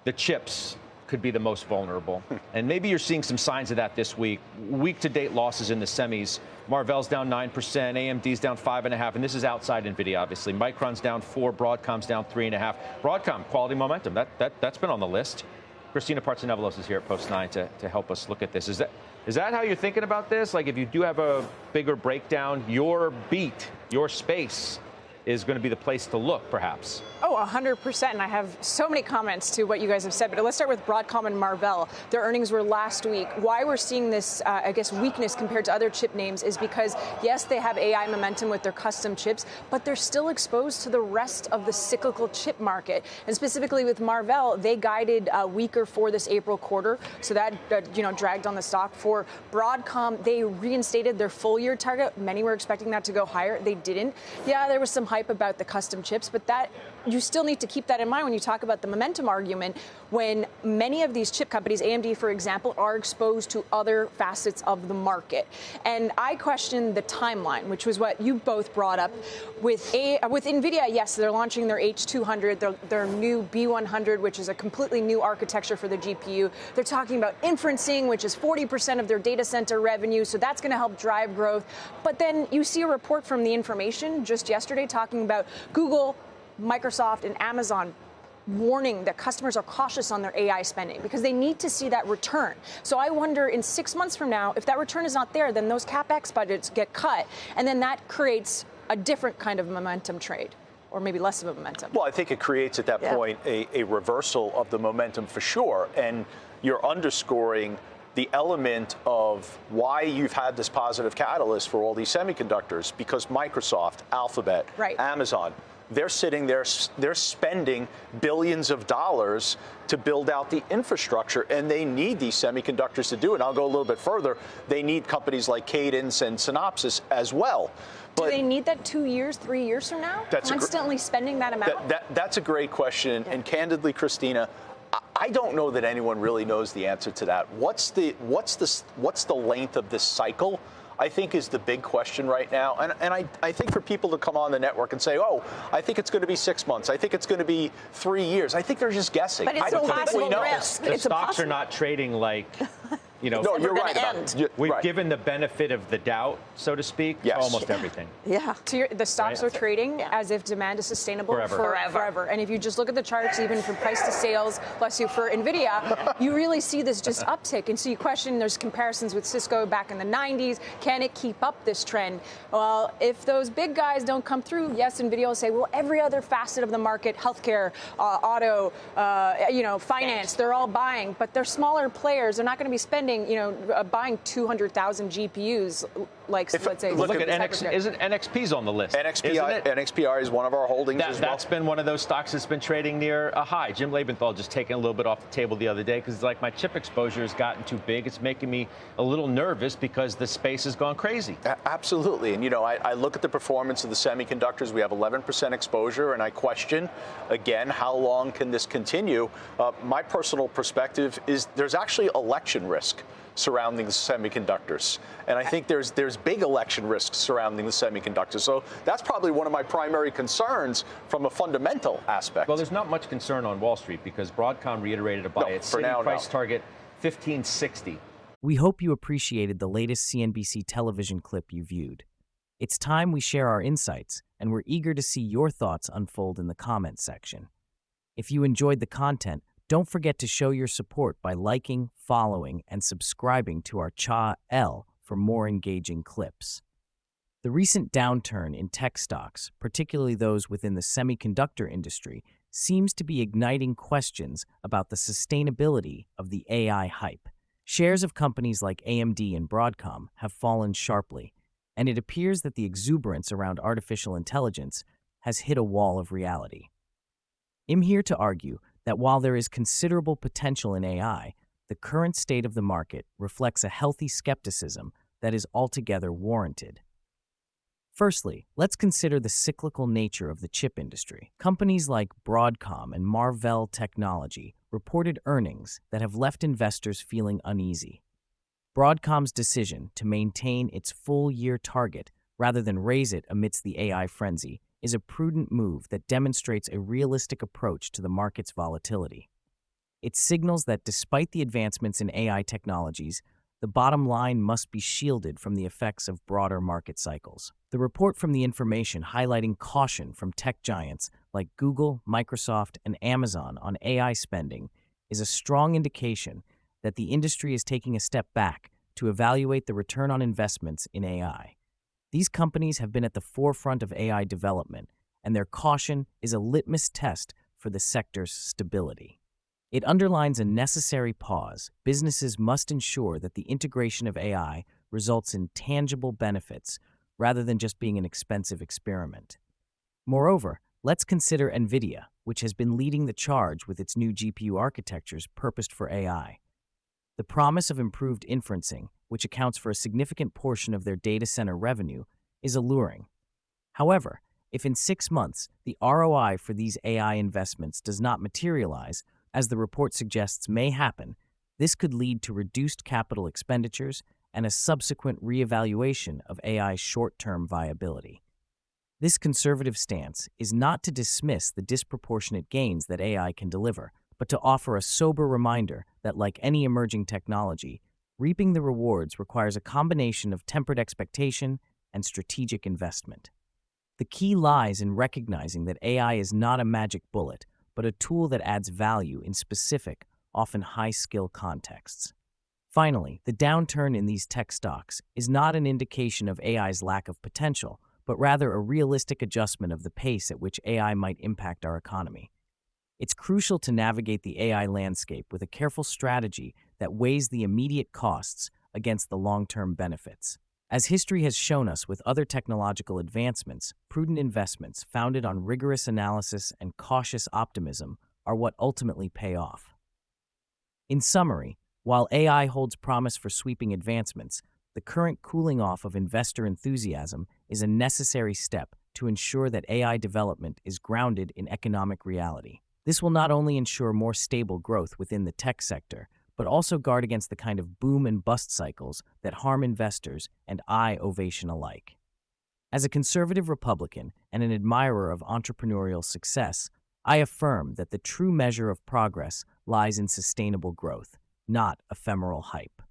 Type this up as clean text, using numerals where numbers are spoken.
the chips could be the most vulnerable. And maybe you're seeing some signs of that this week. Week-to-date losses in the semis. Marvell's down 9%, AMD's down 5.5%, and this is outside NVIDIA, obviously. Micron's down 4%, Broadcom's down 3.5%. Broadcom, quality momentum, that's been on the list. Christina Partsenevelos is here at Post 9 to help us look at this. Is that how you're thinking about this? Like, if you do have a bigger breakdown, your beat, your space is going to be the place to look, perhaps. Oh, 100%. And I have so many comments to what you guys have said. But let's start with Broadcom and Marvell. Their earnings were last week. Why we're seeing this, weakness compared to other chip names is because, yes, they have AI momentum with their custom chips, but they're still exposed to the rest of the cyclical chip market. And specifically with Marvell, they guided weaker for this April quarter. So that, dragged on the stock. For Broadcom, they reinstated their full-year target. Many were expecting that to go higher. They didn't. Yeah, there was some hype about the custom chips, but that you still need to keep that in mind when you talk about the momentum argument, when many of these chip companies, AMD, for example, are exposed to other facets of the market. And I question the timeline, which was what you both brought up. With NVIDIA, yes, they're launching their H200, their new B100, which is a completely new architecture for the GPU. They're talking about inferencing, which is 40% of their data center revenue, so that's going to help drive growth. But then you see a report from The Information just yesterday talking about Google, Microsoft, and Amazon warning that customers are cautious on their AI spending because they need to see that return. So I wonder in 6 months from now, if that return is not there, then those CapEx budgets get cut, and then that creates a different kind of momentum trade, or maybe less of a momentum. Well, I think it creates at that point a reversal of the momentum for sure, and you're underscoring the element of why you've had this positive catalyst for all these semiconductors, because Microsoft, Alphabet, Amazon, they're sitting there, they're spending billions of dollars to build out the infrastructure, and they need these semiconductors to do it. And I'll go a little bit further. They need companies like Cadence and Synopsys as well. But do they need that 2 years, 3 years from now? Constantly spending that amount? That's a great question. And candidly, Christina, I don't know that anyone really knows the answer to that. What's the length of this cycle, I think, is the big question right now. And I think for people to come on the network and say, oh, I think it's going to be 6 months, I think it's going to be 3 years, I think they're just guessing. But it's a possible risk. The stocks are not trading like, no, you're right about it. We've given the benefit of the doubt, so to speak, for almost everything. Yeah. The stocks are trading as if demand is sustainable forever. And if you just look at the charts, even from price to sales, bless you, for NVIDIA, you really see this just uptick. And so you question, there's comparisons with Cisco back in the 90s. Can it keep up this trend? Well, if those big guys don't come through, yes, NVIDIA will say, well, every other facet of the market, healthcare, auto, finance, they're all buying. But they're smaller players. They're not going to be spending, buying 200,000 GPUs, like, let's say. Look at NXP's on the list. NXPR is one of our holdings as well. That's been one of those stocks that's been trading near a high. Jim Lebenthal just taking a little bit off the table the other day because it's like my chip exposure has gotten too big. It's making me a little nervous because the space has gone crazy. Absolutely. And, I look at the performance of the semiconductors. We have 11% exposure, and I question, again, how long can this continue? My personal perspective is there's actually election risk surrounding the semiconductors. And I think there's big election risks surrounding the semiconductors. So that's probably one of my primary concerns from a fundamental aspect. Well, there's not much concern on Wall Street because Broadcom reiterated a buy its city price target, 1560. We hope you appreciated the latest CNBC television clip you viewed. It's time we share our insights, and we're eager to see your thoughts unfold in the comments section. If you enjoyed the content, don't forget to show your support by liking, following, and subscribing to our channel for more engaging clips. The recent downturn in tech stocks, particularly those within the semiconductor industry, seems to be igniting questions about the sustainability of the AI hype. Shares of companies like AMD and Broadcom have fallen sharply, and it appears that the exuberance around artificial intelligence has hit a wall of reality. I'm here to argue that while there is considerable potential in AI, the current state of the market reflects a healthy skepticism that is altogether warranted. Firstly, let's consider the cyclical nature of the chip industry. Companies like Broadcom and Marvell Technology reported earnings that have left investors feeling uneasy. Broadcom's decision to maintain its full-year target rather than raise it amidst the AI frenzy is a prudent move that demonstrates a realistic approach to the market's volatility. It signals that despite the advancements in AI technologies, the bottom line must be shielded from the effects of broader market cycles. The report from The Information highlighting caution from tech giants like Google, Microsoft, and Amazon on AI spending is a strong indication that the industry is taking a step back to evaluate the return on investments in AI. These companies have been at the forefront of AI development, and their caution is a litmus test for the sector's stability. It underlines a necessary pause. Businesses must ensure that the integration of AI results in tangible benefits rather than just being an expensive experiment. Moreover, let's consider NVIDIA, which has been leading the charge with its new GPU architectures purposed for AI. The promise of improved inferencing, which accounts for a significant portion of their data center revenue, is alluring. However, if in 6 months the ROI for these AI investments does not materialize, as the report suggests may happen, this could lead to reduced capital expenditures and a subsequent reevaluation of AI's short-term viability. This conservative stance is not to dismiss the disproportionate gains that AI can deliver, but to offer a sober reminder that, like any emerging technology, reaping the rewards requires a combination of tempered expectation and strategic investment. The key lies in recognizing that AI is not a magic bullet, but a tool that adds value in specific, often high-skill contexts. Finally, the downturn in these tech stocks is not an indication of AI's lack of potential, but rather a realistic adjustment of the pace at which AI might impact our economy. It's crucial to navigate the AI landscape with a careful strategy that weighs the immediate costs against the long-term benefits. As history has shown us with other technological advancements, prudent investments founded on rigorous analysis and cautious optimism are what ultimately pay off. In summary, while AI holds promise for sweeping advancements, the current cooling off of investor enthusiasm is a necessary step to ensure that AI development is grounded in economic reality. This will not only ensure more stable growth within the tech sector, but also guard against the kind of boom and bust cycles that harm investors and ovation alike. As a conservative Republican and an admirer of entrepreneurial success, I affirm that the true measure of progress lies in sustainable growth, not ephemeral hype.